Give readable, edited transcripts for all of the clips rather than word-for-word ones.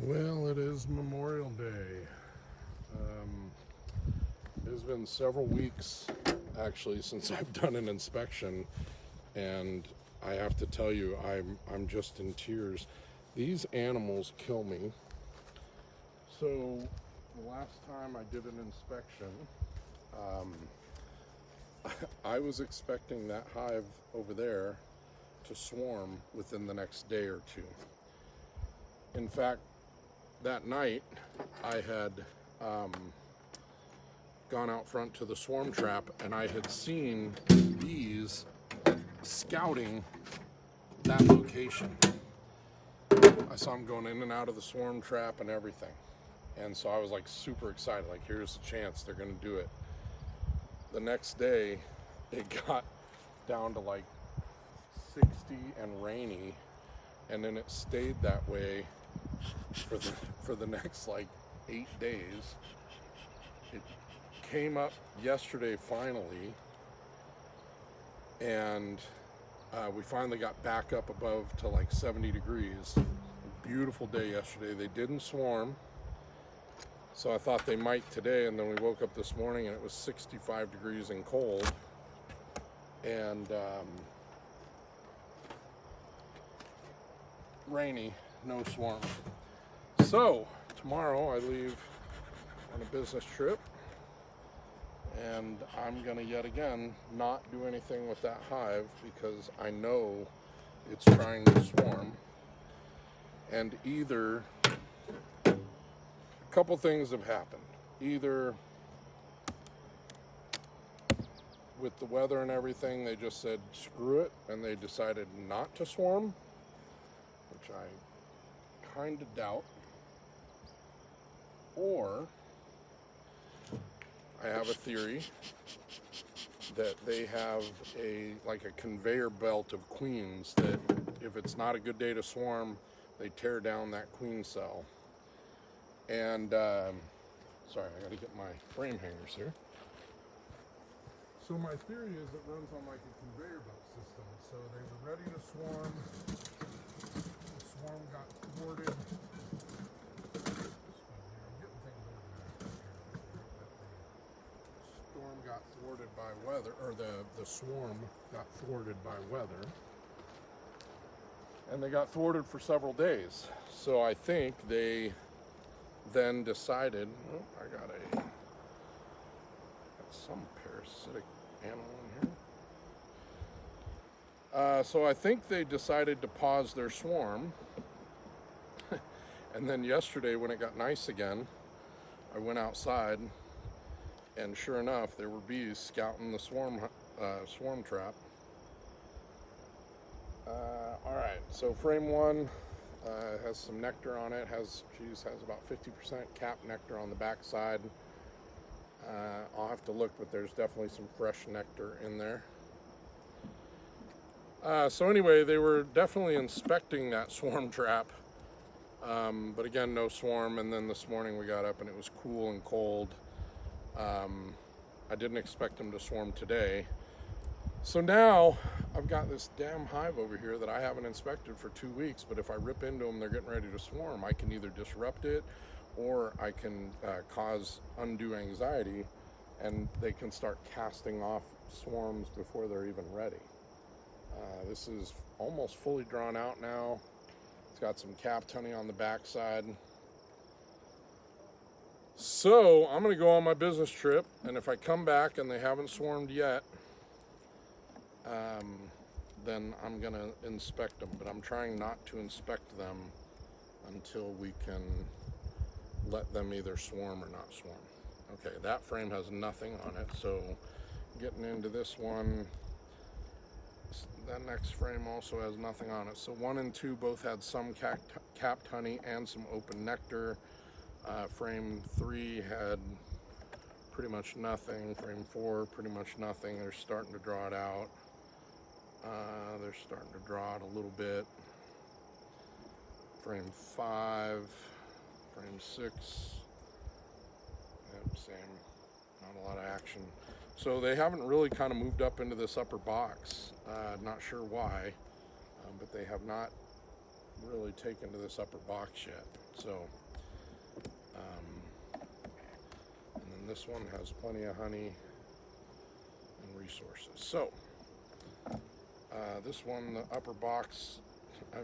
Well, it is Memorial Day. Um, it has been several weeks actually since I've done an inspection, and I have to tell you, I'm just in tears. These animals kill me. So the last time I did an inspection, um, I was expecting that hive over there to swarm within the next day or two. In fact, that night I had gone out front to the swarm trap, and I had seen bees scouting that location. I saw them going in and out of the swarm trap and everything. And so I was like super excited, like here's the chance they're gonna do it. The next day it got down to like 60 and rainy, and then it stayed that way for the next like 8 days. It came up yesterday finally, and we finally got back up above to like 70 degrees. Beautiful day yesterday. They didn't swarm, so I thought they might today, and then we woke up this morning and it was 65 degrees and cold, and rainy, no swarm. So tomorrow I leave on a business trip, and I'm gonna yet again not do anything with that hive because I know it's trying to swarm. And either a couple things have happened. Either with the weather and everything, they just said screw it and they decided not to swarm, which I kind of doubt. Or I have a theory that they have like a conveyor belt of queens that if it's not a good day to swarm, they tear down that queen cell. And sorry, I gotta get my frame hangers here. So my theory is it runs on like a conveyor belt system. So they were ready to swarm. The swarm got thwarted. Storm got thwarted by weather, or the swarm got thwarted by weather. And they got thwarted for several days. So I think they then decided, oh, I got some parasitic animal in here. So I think they decided to pause their swarm. And then yesterday when it got nice again, I went outside, and sure enough, there were bees scouting the swarm trap. All right, so frame one has some nectar on it. Has about 50% cap nectar on the back side. I'll have to look, but there's definitely some fresh nectar in there. So anyway, they were definitely inspecting that swarm trap, but again, no swarm. And then this morning we got up and it was cool and cold. I didn't expect them to swarm today. So now I've got this damn hive over here that I haven't inspected for 2 weeks, but if I rip into them, they're getting ready to swarm. I can either disrupt it or I can cause undue anxiety, and they can start casting off swarms before they're even ready. This is almost fully drawn out now. It's got some capped honey on the backside. So I'm gonna go on my business trip, and if I come back and they haven't swarmed yet, then I'm gonna inspect them, but I'm trying not to inspect them until we can let them either swarm or not swarm. Okay, that frame has nothing on it, so getting into this one, that next frame also has nothing on it. So 1 and 2 both had some capped honey and some open nectar. Frame 3 had pretty much nothing. Frame 4, pretty much nothing. They're starting to draw it out. They're starting to draw it a little bit. Frame 5, frame 6, yep, same, not a lot of action. So they haven't really kind of moved up into this upper box. Not sure why, but they have not really taken to this upper box yet. So, and then this one has plenty of honey and resources. So, this one, the upper box,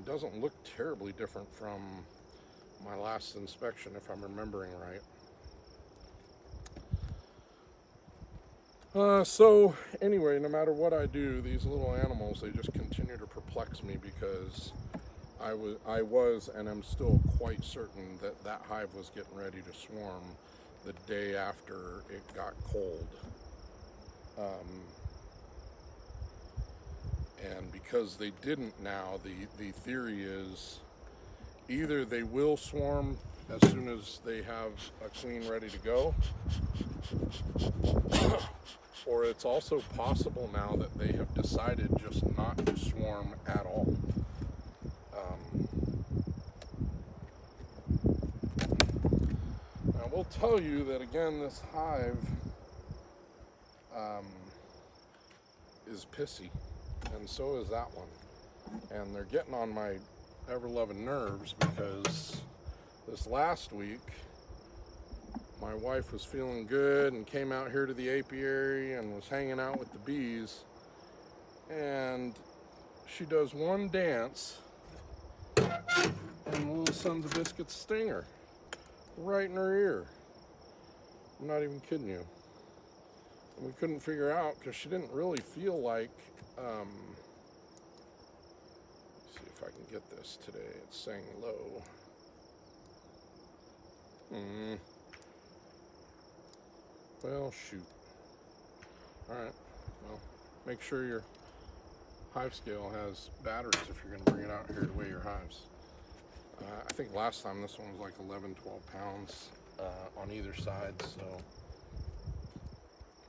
doesn't look terribly different from my last inspection, if I'm remembering right. So anyway, no matter what I do, these little animals, they just continue to perplex me, because I was and am still quite certain that that hive was getting ready to swarm the day after it got cold. And because they didn't now, the theory is either they will swarm as soon as they have a queen ready to go, or it's also possible now that they have decided just not to swarm at all. I will tell you that, again, this hive is pissy, and so is that one. And they're getting on my ever-loving nerves, because this last week my wife was feeling good and came out here to the apiary and was hanging out with the bees, and she does one dance and the little sons of biscuits sting her right in her ear. I'm not even kidding you. And we couldn't figure out, because she didn't really feel like see if I can get this today. It's saying low. Well, shoot. Alright, well, make sure your hive scale has batteries if you're going to bring it out here to weigh your hives. I think last time this one was like 11, 12 pounds on either side, so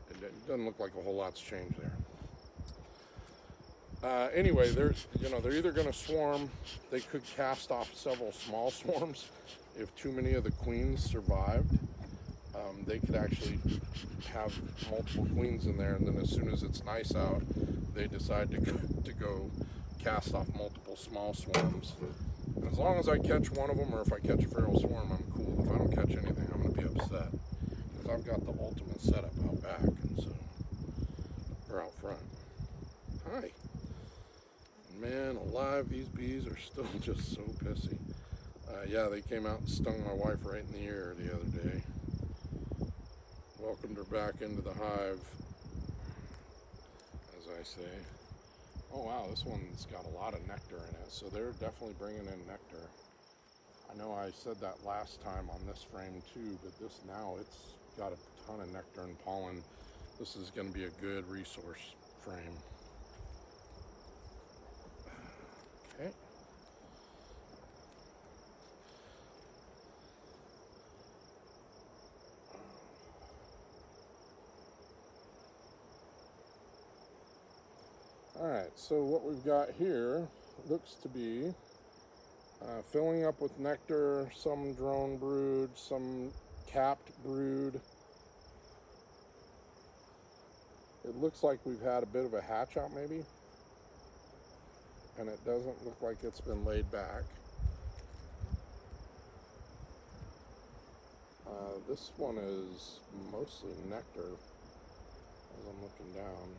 it doesn't look like a whole lot's changed there. Anyway, they're either going to swarm. They could cast off several small swarms if too many of the queens survived. They could actually have multiple queens in there, and then as soon as it's nice out, they decide to go cast off multiple small swarms. As long as I catch one of them, or if I catch a feral swarm, I'm cool. If I don't catch anything, I'm going to be upset, because I've got the ultimate setup out back, and so, or out front. Hi. Man alive, these bees are still just so pissy. Yeah, they came out and stung my wife right in the ear the other day. Welcomed her back into the hive, as I say. Oh wow, this one's got a lot of nectar in it, so they're definitely bringing in nectar. I know I said that last time on this frame too, but this now, it's got a ton of nectar and pollen. This is going to be a good resource frame. Okay. Alright, so what we've got here looks to be filling up with nectar, some drone brood, some capped brood. It looks like we've had a bit of a hatch out maybe, and it doesn't look like it's been laid back. This one is mostly nectar as I'm looking down.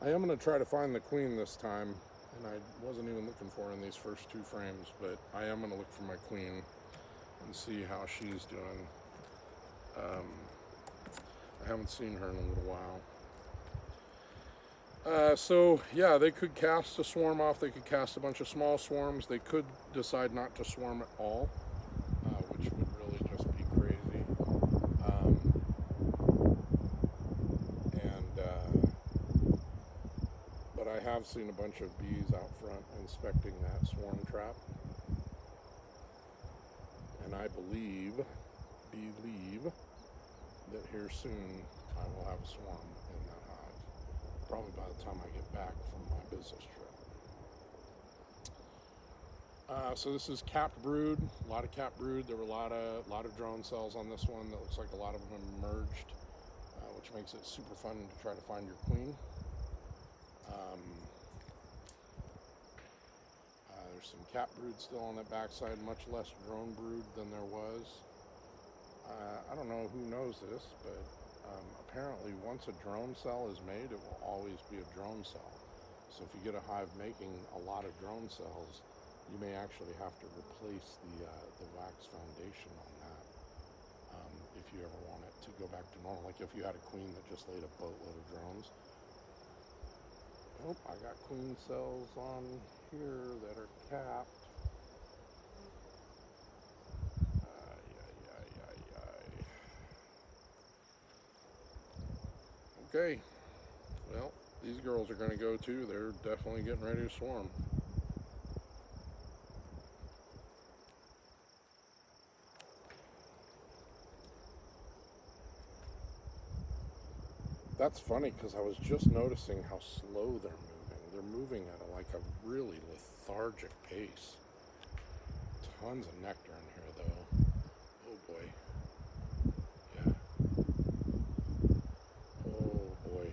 I am going to try to find the queen this time, and I wasn't even looking for her in these first two frames, but I am going to look for my queen and see how she's doing. I haven't seen her in a little while. So yeah, they could cast a swarm off, they could cast a bunch of small swarms, they could decide not to swarm at all, which would really just be crazy. But I have seen a bunch of bees out front inspecting that swarm trap, and I believe that here soon I will have a swarm in that hive, probably by the time I get back from my business trip. So this is capped brood, a lot of capped brood. There were a lot of drone cells on this one. That looks like a lot of them emerged, which makes it super fun to try to find your queen. There's some capped brood still on that backside, much less drone brood than there was. I don't know who knows this, but apparently once a drone cell is made, it will always be a drone cell. So if you get a hive making a lot of drone cells, you may actually have to replace the wax foundation on that if you ever want it to go back to normal. Like if you had a queen that just laid a boatload of drones. Oh, I got queen cells on here that are capped. Okay, well, these girls are going to go too. They're definitely getting ready to swarm. That's funny because I was just noticing how slow they're moving. They're moving at a really lethargic pace. Tons of nectar in here though. Oh boy. Yeah. Oh boy.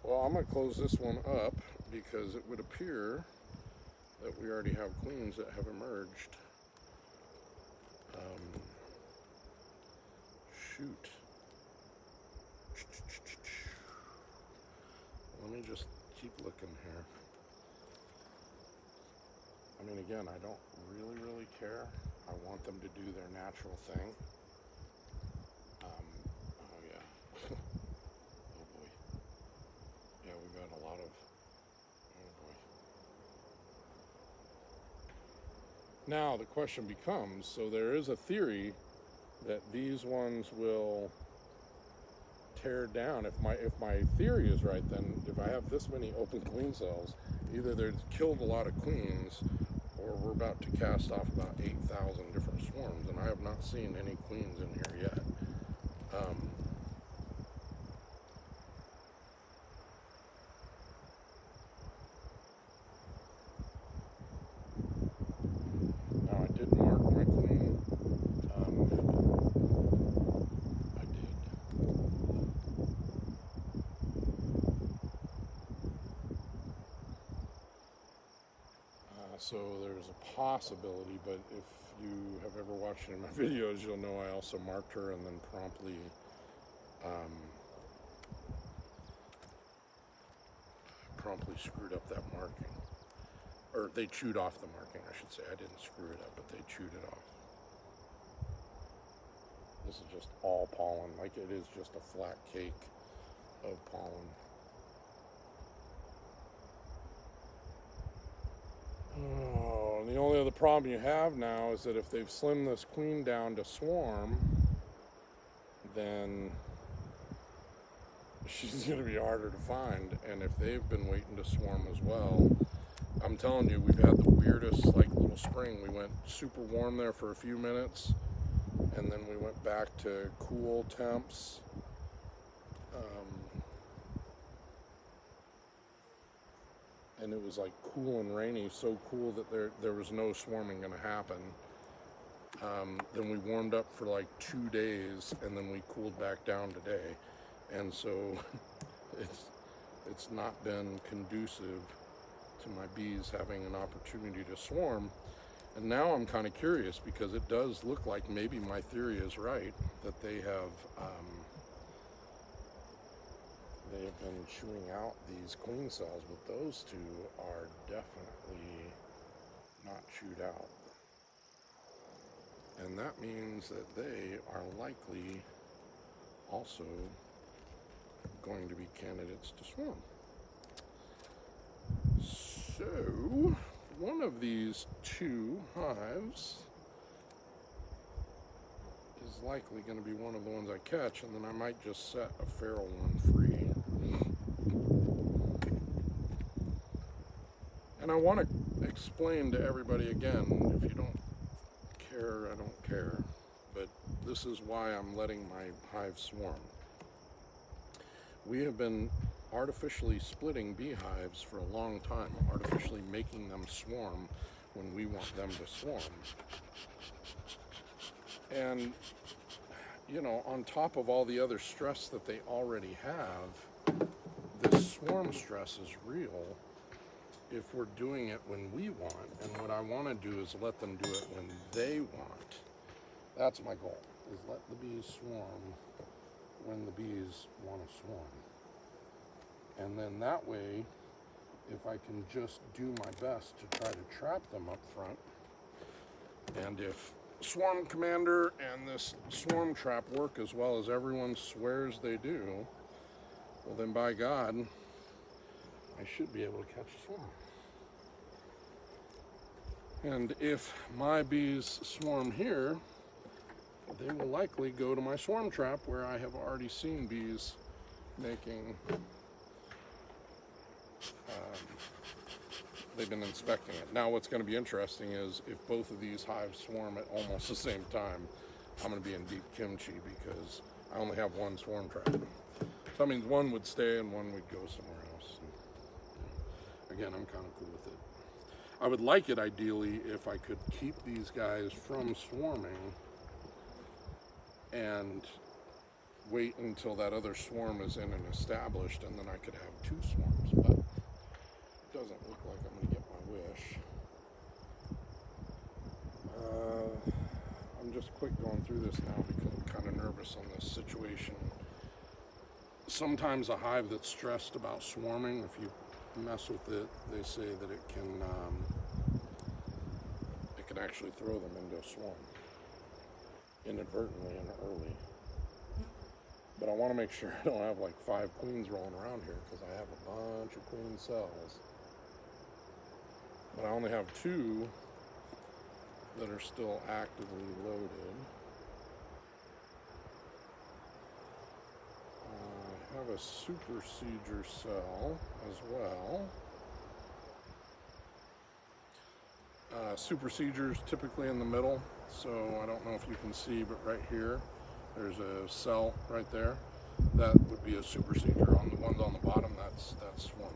Well, I'm going to close this one up because it would appear that we already have queens that have emerged. Shoot. Let me just keep looking here. I mean, again, I don't really care. I want them to do their natural thing. Oh yeah. Oh boy. Yeah, we've got a lot of, oh boy. Now the question becomes, so there is a theory that these ones will tear down. If my theory is right, then if I have this many open queen cells, either they've killed a lot of queens, or we're about to cast off about 8,000 different swarms, and I have not seen any queens in here yet. Now I did mark my queen. I did. So there's a possibility, but if you have ever watched any of my videos, you'll know I also marked her and then promptly screwed up that marking. Or they chewed off the marking, I should say. I didn't screw it up, but they chewed it off. This is just all pollen, like it is just a flat cake of pollen. Oh, and the only other problem you have now is that if they've slimmed this queen down to swarm, then she's going to be harder to find. And if they've been waiting to swarm as well, I'm telling you, we've had the weirdest little spring. We went super warm there for a few minutes, and then we went back to cool temps. And it was cool and rainy, so cool that there was no swarming going to happen. Then we warmed up for 2 days, and then we cooled back down today. And so it's not been conducive to my bees having an opportunity to swarm. And now I'm kind of curious, because it does look like maybe my theory is right, that they have been chewing out these queen cells, but those two are definitely not chewed out. And that means that they are likely also going to be candidates to swarm. So, one of these two hives is likely going to be one of the ones I catch, and then I might just set a feral one free. And I want to explain to everybody again, if you don't care, I don't care, but this is why I'm letting my hive swarm. We have been artificially splitting beehives for a long time, artificially making them swarm when we want them to swarm. And, you know, on top of all the other stress that they already have, this swarm stress is real if we're doing it when we want. And what I want to do is let them do it when they want. That's my goal, is let the bees swarm when the bees want to swarm. And then that way, if I can just do my best to try to trap them up front, and if Swarm Commander and this swarm trap work as well as everyone swears they do, well then by God, I should be able to catch a swarm. And if my bees swarm here, they will likely go to my swarm trap where I have already seen bees making, they've been inspecting it. Now what's going to be interesting is if both of these hives swarm at almost the same time, I'm going to be in deep kimchi because I only have one swarm trap. So that means one would stay and one would go somewhere else. And, again, I'm kind of cool with it. I would like it ideally if I could keep these guys from swarming and wait until that other swarm is in and established, and then I could have two swarms, but it doesn't look like I'm going to get my wish. I'm just quick going through this now because I'm kind of nervous on this situation. Sometimes a hive that's stressed about swarming, if you mess with it, they say that it can actually throw them into a swarm inadvertently and early. But I want to make sure I don't have like 5 queens rolling around here because I have a bunch of queen cells. But I only have 2 that are still actively loaded. I have a supersedure cell as well. Supersedures typically in the middle, so I don't know if you can see, but right here there's a cell right there. That would be a supersedure. On the ones on the bottom, that's swarm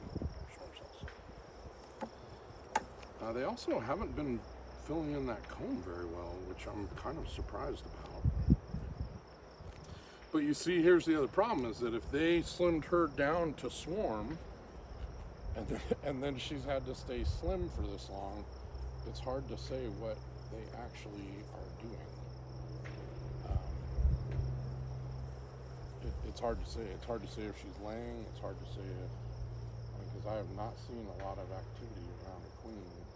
cells. They also haven't been filling in that comb very well, which I'm kind of surprised about. But you see, here's the other problem, is that if they slimmed her down to swarm, and then she's had to stay slim for this long, it's hard to say what they actually are doing. It's hard to say. It's hard to say if she's laying. It's hard to say if, because I have not seen a lot of activity around a queen in here.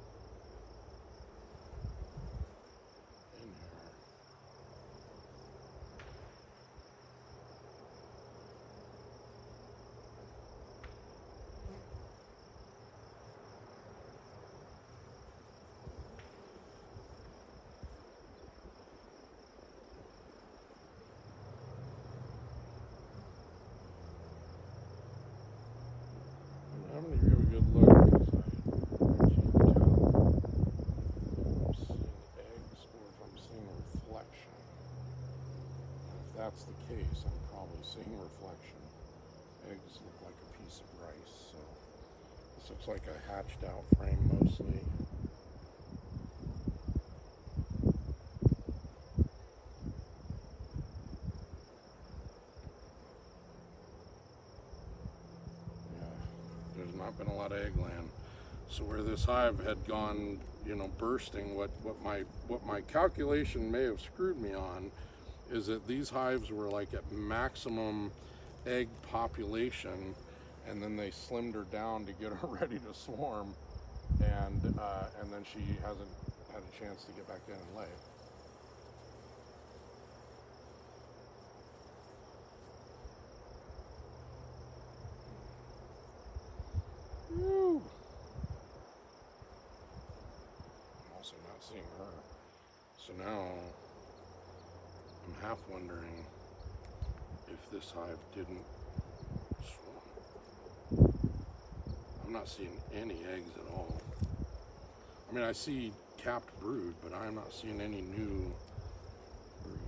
I'm going to give a good look because I can't tell if I'm seeing eggs or if I'm seeing a reflection. And if that's the case, I'm probably seeing reflection. Eggs look like a piece of rice, so this looks like a hatched out frame mostly. There's not been a lot of egg land. So where this hive had gone, you know, bursting, what my calculation may have screwed me on is that these hives were like at maximum egg population, and then they slimmed her down to get her ready to swarm, and then she hasn't had a chance to get back in and lay. Woo. I'm also not seeing her. So now I'm half wondering if this hive didn't swarm. I'm not seeing any eggs at all. I mean, I see capped brood, but I'm not seeing any new brood.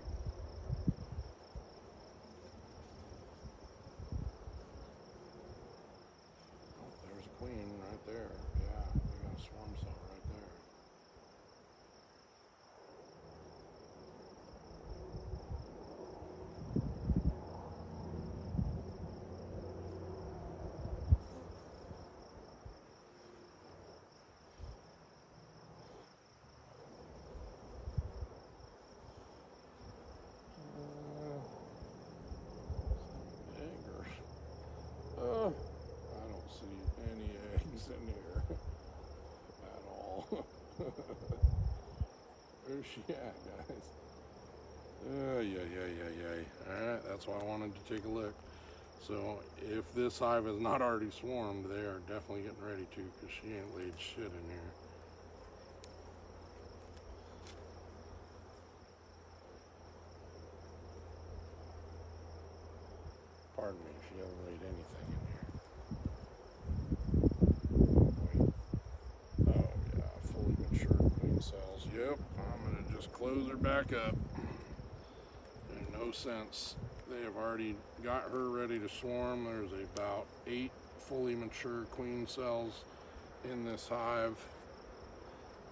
Where's she at, guys? Yeah. Alright, that's why I wanted to take a look. So if this hive is not already swarmed, they are definitely getting ready to, because she ain't laid shit in here. Pardon me, she hasn't laid anything in here. Oh yeah, fully mature queen cells. Yep, I'm gonna just close her back up. There's no sense. They have already got her ready to swarm. There's about 8 fully mature queen cells in this hive,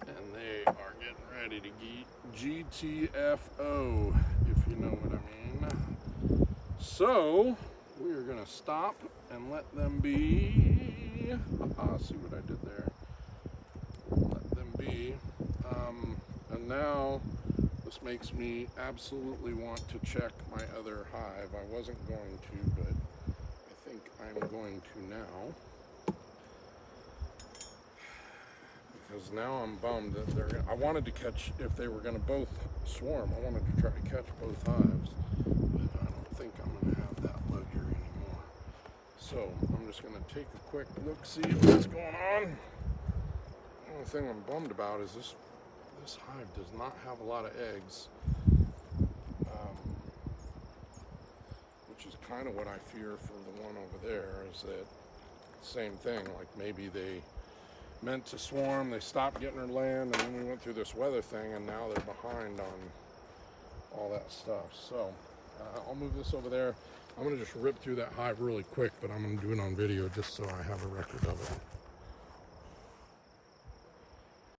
and they are getting ready to GTFO, if you know what I mean. So we are gonna stop and let them be. See what I did there? Let them be. And now this makes me absolutely want to check my other hive. I wasn't going to, but I think I'm going to now. Because now I'm bummed that I wanted to catch, if they were going to both swarm, I wanted to try to catch both hives. But I don't think I'm going to have that luxury anymore. So I'm just going to take a quick look, see what's going on. The only thing I'm bummed about is this hive does not have a lot of eggs, which is kind of what I fear for the one over there, is that same thing, like maybe they meant to swarm, they stopped getting her land, and then we went through this weather thing, and now they're behind on all that stuff. So I'll move this over there. I'm going to just rip through that hive really quick, but I'm going to do it on video just so I have a record of it.